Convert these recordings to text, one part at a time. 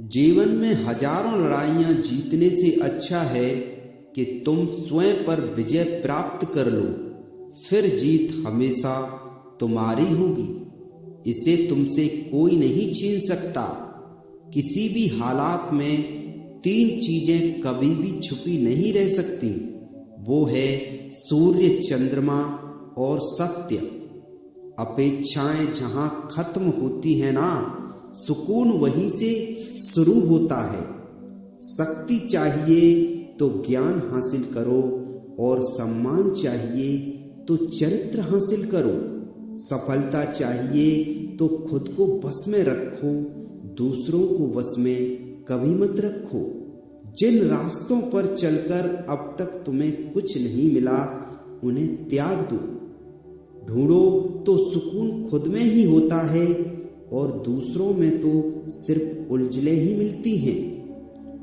जीवन में हजारों लड़ाइयां जीतने से अच्छा है कि तुम स्वयं पर विजय प्राप्त कर लो, फिर जीत हमेशा तुम्हारी होगी। इसे तुमसे कोई नहीं छीन सकता। किसी भी हालात में तीन चीजें कभी भी छुपी नहीं रह सकती, वो है सूर्य, चंद्रमा और सत्य। अपेक्षाएं जहां खत्म होती है ना, सुकून वहीं से शुरू होता है। शक्ति चाहिए तो ज्ञान हासिल करो और सम्मान चाहिए तो चरित्र हासिल करो। सफलता चाहिए तो खुद को बस में रखो, दूसरों को बस में कभी मत रखो। जिन रास्तों पर चलकर अब तक तुम्हें कुछ नहीं मिला, उन्हें त्याग दो। ढूंढो तो सुकून खुद में ही होता है और दूसरों में तो सिर्फ उलझनें ही मिलती हैं।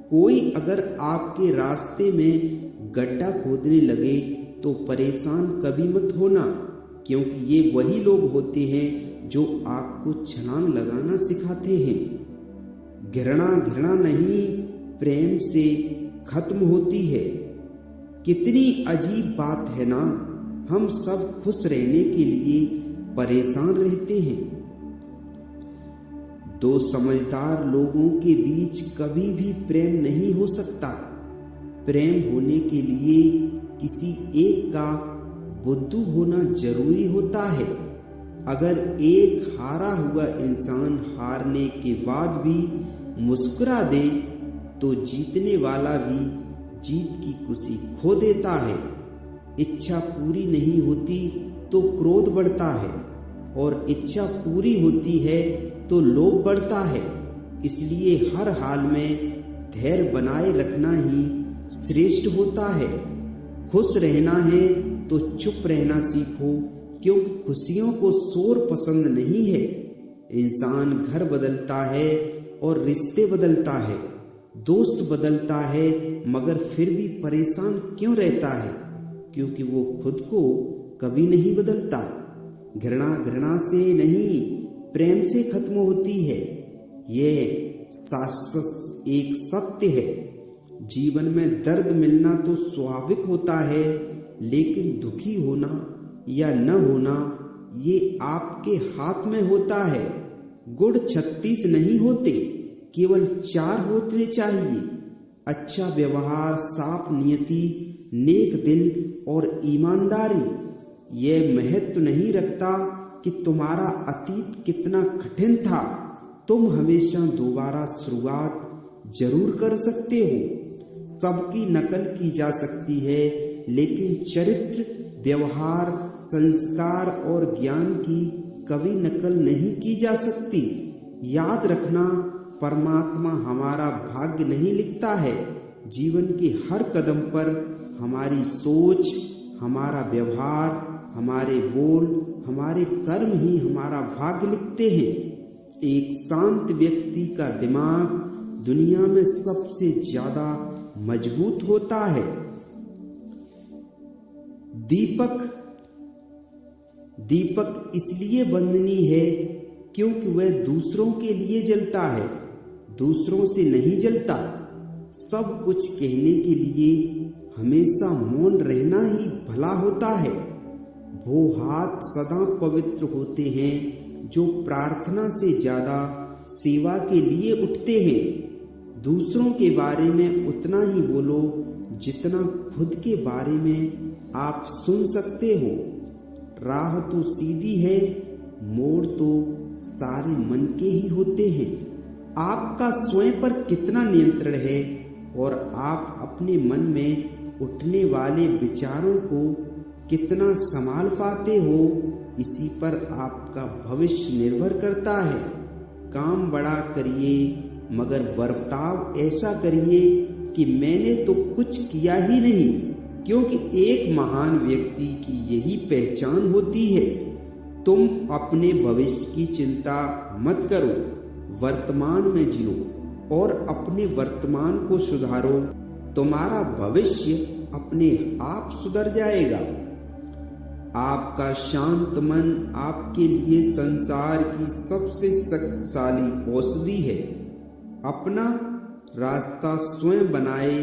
कोई अगर आपके रास्ते में गड्ढा खोदने लगे तो परेशान कभी मत होना, क्योंकि ये वही लोग होते हैं जो आपको छलांग लगाना सिखाते हैं। घृणा नहीं, प्रेम से खत्म होती है। कितनी अजीब बात है ना, हम सब खुश रहने के लिए परेशान रहते हैं। दो समझदार लोगों के बीच कभी भी प्रेम नहीं हो सकता। प्रेम होने के लिए किसी एक का बुद्धू होना जरूरी होता है। अगर एक हारा हुआ इंसान हारने के बाद भी मुस्कुरा दे तो जीतने वाला भी जीत की खुशी खो देता है। इच्छा पूरी नहीं होती तो क्रोध बढ़ता है और इच्छा पूरी होती है तो लोभ बढ़ता है। इसलिए हर हाल में धैर्य बनाए रखना ही श्रेष्ठ होता है। खुश रहना है तो चुप रहना सीखो, क्योंकि खुशियों को शोर पसंद नहीं है। इंसान घर बदलता है और रिश्ते बदलता है, दोस्त बदलता है, मगर फिर भी परेशान क्यों रहता है? क्योंकि वो खुद को कभी नहीं बदलता। घृणा से नहीं, प्रेम से खत्म होती है। यह शाश्वत एक सत्य है। जीवन में दर्द मिलना तो स्वाभाविक होता है, लेकिन दुखी होना या न होना ये आपके हाथ में होता है। गुण 36 नहीं होते, केवल 4 होने चाहिए। अच्छा व्यवहार, साफ नियति, नेक दिल और ईमानदारी। यह महत्व नहीं रखता कि तुम्हारा अतीत कितना कठिन था। तुम हमेशा दोबारा शुरुआत जरूर कर सकते हो। सबकी नकल की जा सकती है, लेकिन चरित्र, व्यवहार, संस्कार और ज्ञान की कभी नकल नहीं की जा सकती। याद रखना, परमात्मा हमारा भाग्य नहीं लिखता है। जीवन के हर कदम पर हमारी सोच, हमारा व्यवहार, हमारे बोल, हमारे कर्म ही हमारा भाग्य लिखते हैं। एक शांत व्यक्ति का दिमाग दुनिया में सबसे ज्यादा मजबूत होता है। दीपक इसलिए वंदनीय है क्योंकि वह दूसरों के लिए जलता है, दूसरों से नहीं जलता। सब कुछ कहने के लिए हमेशा मौन रहना ही भला होता है। वो हाथ सदा पवित्र होते हैं जो प्रार्थना से ज्यादा सेवा के लिए उठते हैं। दूसरों के बारे में उतना ही बोलो जितना खुद के बारे में आप सुन सकते हो। राह तो सीधी है, मोड़ तो सारे मन के ही होते हैं। आपका स्वयं पर कितना नियंत्रण है और आप अपने मन में उठने वाले विचारों को कितना संभाल पाते हो, इसी पर आपका भविष्य निर्भर करता है। काम बड़ा करिए, मगर बर्ताव ऐसा करिए कि मैंने तो कुछ किया ही नहीं, क्योंकि एक महान व्यक्ति की यही पहचान होती है। तुम अपने भविष्य की चिंता मत करो, वर्तमान में जियो और अपने वर्तमान को सुधारो। तुम्हारा भविष्य अपने आप सुधर जाएगा। आपका शांत मन आपके लिए संसार की सबसे शक्तिशाली औषधि है। अपना रास्ता स्वयं बनाए,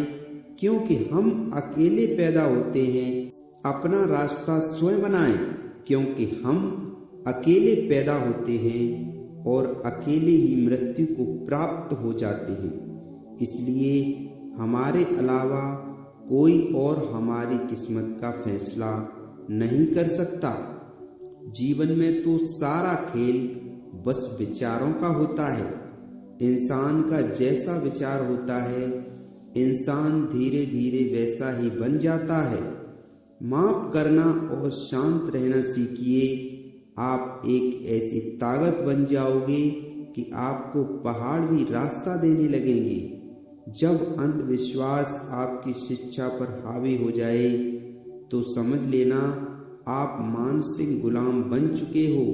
क्योंकि हम अकेले पैदा होते हैं। अपना रास्ता स्वयं बनाएं, क्योंकि हम अकेले पैदा होते हैं और अकेले ही मृत्यु को प्राप्त हो जाते हैं। इसलिए हमारे अलावा कोई और हमारी किस्मत का फैसला नहीं कर सकता। जीवन में तो सारा खेल बस विचारों का होता है। इंसान का जैसा विचार होता है, इंसान धीरे धीरे वैसा ही बन जाता है। माफ करना और शांत रहना सीखिए। आप एक ऐसी ताकत बन जाओगे कि आपको पहाड़ भी रास्ता देने लगेंगे। जब अंधविश्वास आपकी शिक्षा पर हावी हो जाए तो समझ लेना आप मानसिक गुलाम बन चुके हो।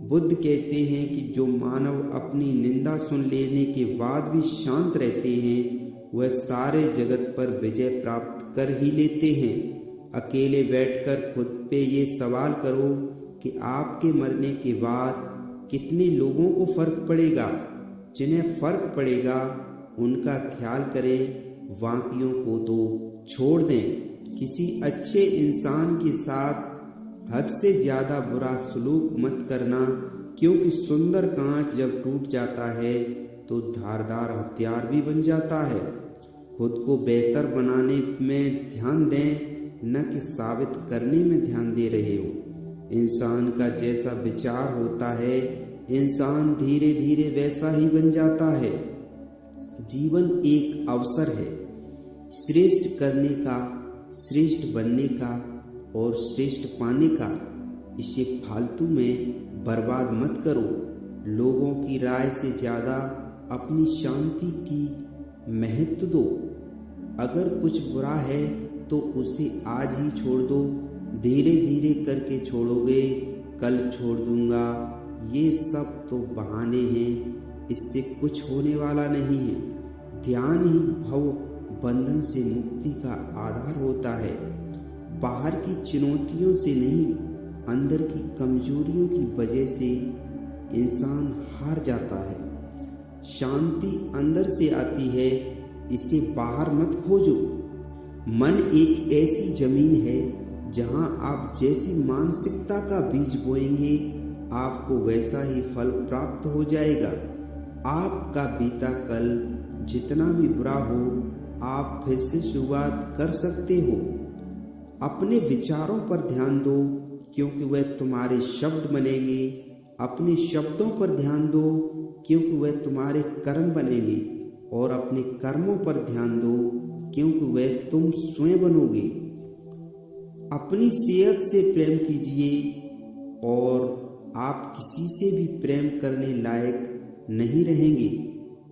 बुद्ध कहते हैं कि जो मानव अपनी निंदा सुन लेने के बाद भी शांत रहते हैं, वह सारे जगत पर विजय प्राप्त कर ही लेते हैं। अकेले बैठकर खुद पे ये सवाल करो कि आपके मरने के बाद कितने लोगों को फर्क पड़ेगा। जिन्हें फर्क पड़ेगा उनका ख्याल करें, बाकियों को तो छोड़ दें। किसी अच्छे इंसान के साथ हद से ज्यादा बुरा सलूक मत करना, क्योंकि सुंदर कांच जब टूट जाता है तो धारदार हथियार भी बन जाता है। खुद को बेहतर बनाने में ध्यान दें, न कि साबित करने में ध्यान दे रहे हो। इंसान का जैसा विचार होता है, इंसान धीरे धीरे वैसा ही बन जाता है। जीवन एक अवसर है श्रेष्ठ करने का, श्रेष्ठ बनने का और श्रेष्ठ पाने का। इसे फालतू में बर्बाद मत करो। लोगों की राय से ज़्यादा अपनी शांति की महत्व दो। अगर कुछ बुरा है तो उसे आज ही छोड़ दो। धीरे धीरे करके छोड़ोगे, कल छोड़ दूंगा, ये सब तो बहाने हैं, इससे कुछ होने वाला नहीं है। ध्यान ही भव बंधन से मुक्ति का आधार होता है। बाहर की चुनौतियों से नहीं, अंदर की कमजोरियों की वजह से इंसान हार जाता है। शांति अंदर से आती है, इसे बाहर मत खोजो। मन एक ऐसी जमीन है जहां आप जैसी मानसिकता का बीज बोएंगे, आपको वैसा ही फल प्राप्त हो जाएगा। आपका बीता कल जितना भी बुरा हो, आप फिर से शुरुआत कर सकते हो। अपने विचारों पर ध्यान दो, क्योंकि वह तुम्हारे शब्द बनेंगे। अपने शब्दों पर ध्यान दो, क्योंकि वह तुम्हारे कर्म बनेंगे। और अपने कर्मों पर ध्यान दो, क्योंकि वह तुम स्वयं बनोगे। अपनी सेहत से प्रेम कीजिए और आप किसी से भी प्रेम करने लायक नहीं रहेंगे।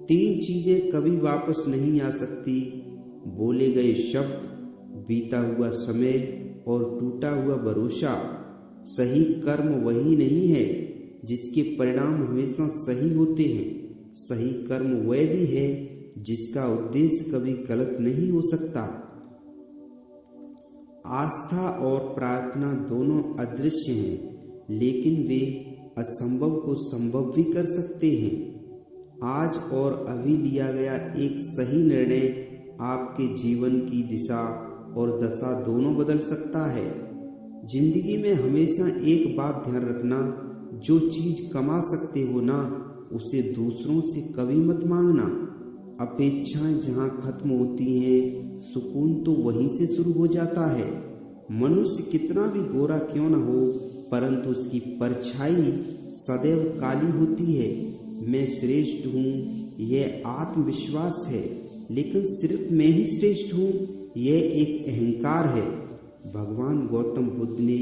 3 चीजें कभी वापस नहीं आ सकती: बोले गए शब्द, बीता हुआ समय और टूटा हुआ भरोसा। सही कर्म वही नहीं है जिसके परिणाम हमेशा सही होते हैं। सही कर्म वह भी है जिसका उद्देश्य कभी गलत नहीं हो सकता। आस्था और प्रार्थना दोनों अदृश्य हैं, लेकिन वे असंभव को संभव भी कर सकते हैं। आज और अभी लिया गया एक सही निर्णय आपके जीवन की दिशा और दशा दोनों बदल सकता है। जिंदगी में हमेशा एक बात ध्यान रखना, जो चीज कमा सकते हो ना, उसे दूसरों से कभी मत मांगना। अपेक्षाएं जहाँ खत्म होती हैं, सुकून तो वहीं से शुरू हो जाता है। मनुष्य कितना भी गोरा क्यों न हो, परंतु उसकी परछाई सदैव काली होती है। मैं श्रेष्ठ हूँ, यह आत्मविश्वास है, लेकिन सिर्फ मैं ही श्रेष्ठ हूँ, यह एक अहंकार है। भगवान गौतम बुद्ध ने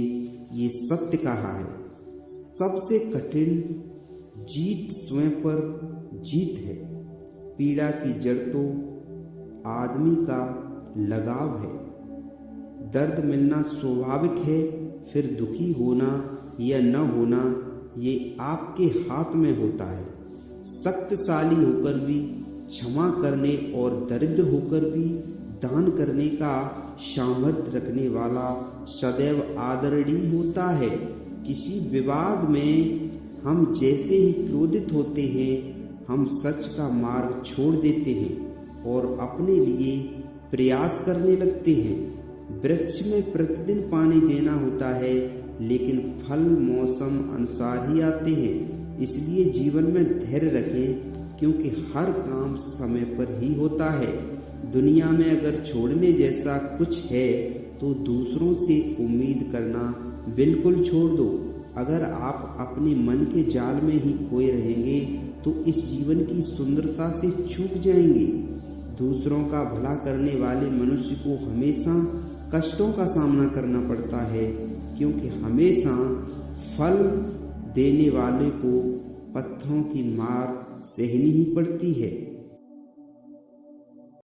ये सत्य कहा है। सबसे कठिन जीत स्वयं पर जीत है। पीड़ा की जड़ तो आदमी का लगाव है। दर्द मिलना स्वाभाविक है, फिर दुखी होना या न होना ये आपके हाथ में होता है। शक्तिशाली होकर भी क्षमा करने और दरिद्र होकर भी दान करने का सामर्थ्य रखने वाला सदैव आदरणीय होता है। किसी विवाद में हम जैसे ही क्रोधित होते हैं, हम सच का मार्ग छोड़ देते हैं और अपने लिए प्रयास करने लगते हैं। वृक्ष में प्रतिदिन पानी देना होता है, लेकिन फल मौसम अनुसार ही आते हैं। इसलिए जीवन में धैर्य रखें, क्योंकि हर काम समय पर ही होता है। दुनिया में अगर छोड़ने जैसा कुछ है तो दूसरों से उम्मीद करना बिल्कुल छोड़ दो। अगर आप अपने मन के जाल में ही खोए रहेंगे तो इस जीवन की सुंदरता से चूक जाएंगे। दूसरों का भला करने वाले मनुष्य को हमेशा कष्टों का सामना करना पड़ता है, क्योंकि हमेशा फल देने वाले को पत्थरों की मार सहनी ही पड़ती है।